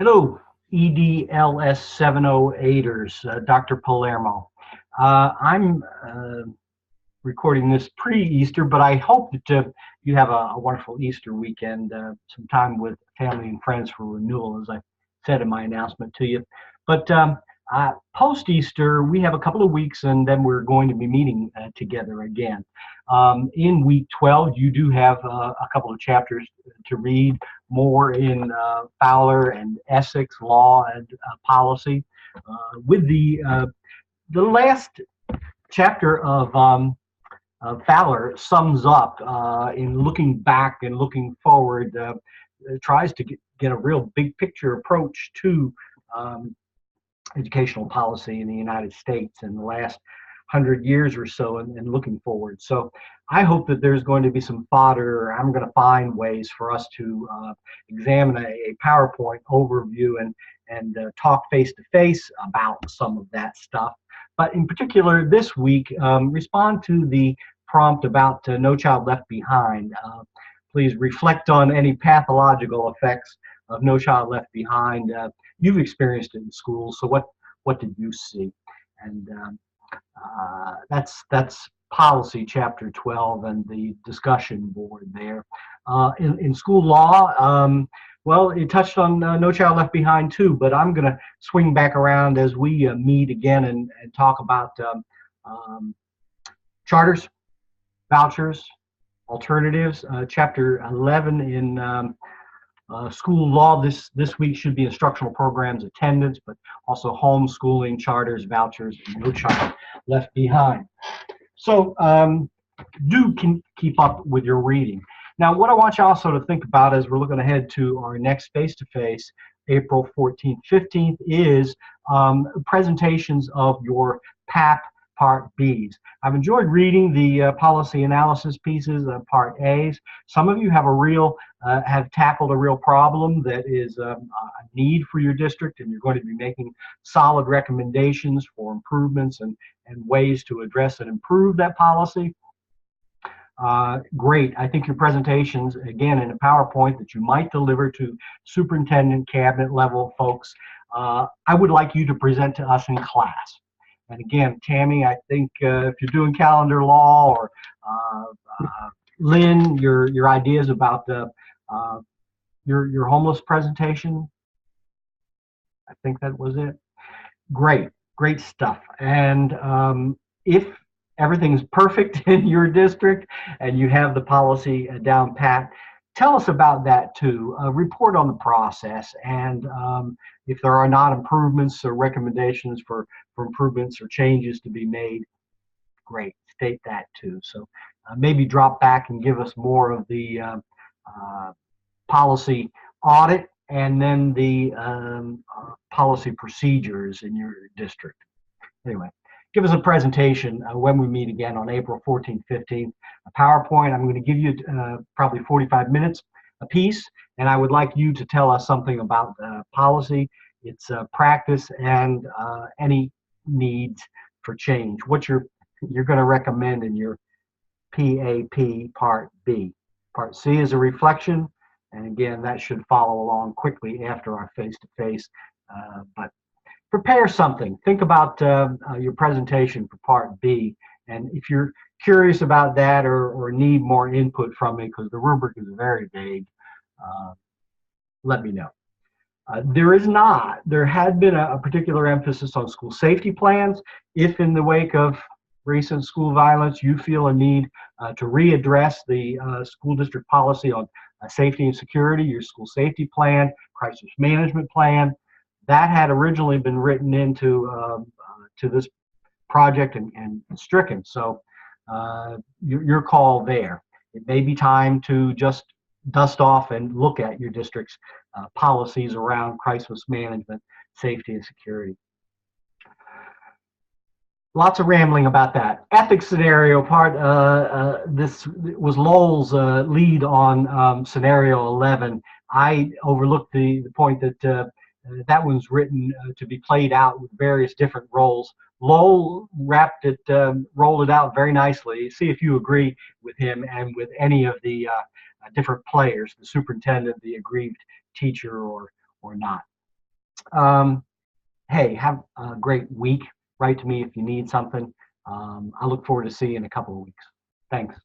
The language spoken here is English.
Hello, EDLS 708ers, Dr. Palermo. I'm recording this pre-Easter, but I hope that you have a wonderful Easter weekend, some time with family and friends for renewal, as I said in my announcement to you. But post-Easter, we have a couple of weeks, and then we're going to be meeting together again. In week 12, you do have a couple of chapters to read, more in Fowler and Essex law and policy. With the last chapter of Fowler sums up in looking back and looking forward, tries to get a real big picture approach to educational policy in the United States in the last 100 years or so, and looking forward. So I hope that there's going to be some fodder. I'm going to find ways for us to examine a PowerPoint overview and talk face to face about some of that stuff. But in particular this week, respond to the prompt about No Child Left Behind. Please reflect on any pathological effects of No Child Left Behind. You've experienced it in schools, so what did you see? And that's policy chapter 12 and the discussion board there. In school law, well, it touched on No Child Left Behind too, but I'm going to swing back around as we meet again and talk about charters, vouchers, alternatives. Chapter 11 in school law this week should be instructional programs attendance, but also homeschooling, charters, vouchers, and No Child Left Behind. So do keep up with your reading. Now, what I want you also to think about as we're looking ahead to our next face-to-face, April 14th, 15th, is presentations of your PAP Part Bs. I've enjoyed reading the policy analysis pieces of Part A's. Some of you have tackled a real problem that is a need for your district, and you're going to be making solid recommendations for improvements and ways to address and improve that policy. Great. I think your presentations, again, in a PowerPoint that you might deliver to superintendent, cabinet level folks, I would like you to present to us in class. And again, Tammy, I think if you're doing calendar law, or Lynn, your ideas about your homeless presentation, I think that was it. Great stuff. And if everything's perfect in your district and you have the policy down pat, tell us about that too. Report on the process, and if there are not improvements or recommendations for improvements or changes to be made, great, state that too. So maybe drop back and give us more of the policy audit and then the policy procedures in your district. Anyway, give us a presentation when we meet again on April 14th, 15th. A PowerPoint, I'm going to give you probably 45 minutes a piece, and I would like you to tell us something about policy, its practice, and any needs for change. What you're going to recommend in your PAP Part B. Part C is a reflection, and again, that should follow along quickly after our face-to-face, but prepare something. Think about your presentation for Part B, and if you're curious about that or need more input from me, because the rubric is very vague, let me know. There had been a particular emphasis on school safety plans. If in the wake of recent school violence you feel a need to readdress the school district policy on safety and security, your school safety plan, crisis management plan, that had originally been written into to this project and stricken. So your call there. It may be time to just dust off and look at your district's policies around crisis management, safety, and security. Lots of rambling about that. Ethics scenario part, this was Lowell's lead on scenario 11. I overlooked the point that that one's written to be played out with various different roles. Lowell rolled it out very nicely. See if you agree with him and with any of the different players, the superintendent, the aggrieved teacher, or not. Um, hey, have a great week. Write to me if you need something. I look forward to seeing you in a couple of weeks. Thanks.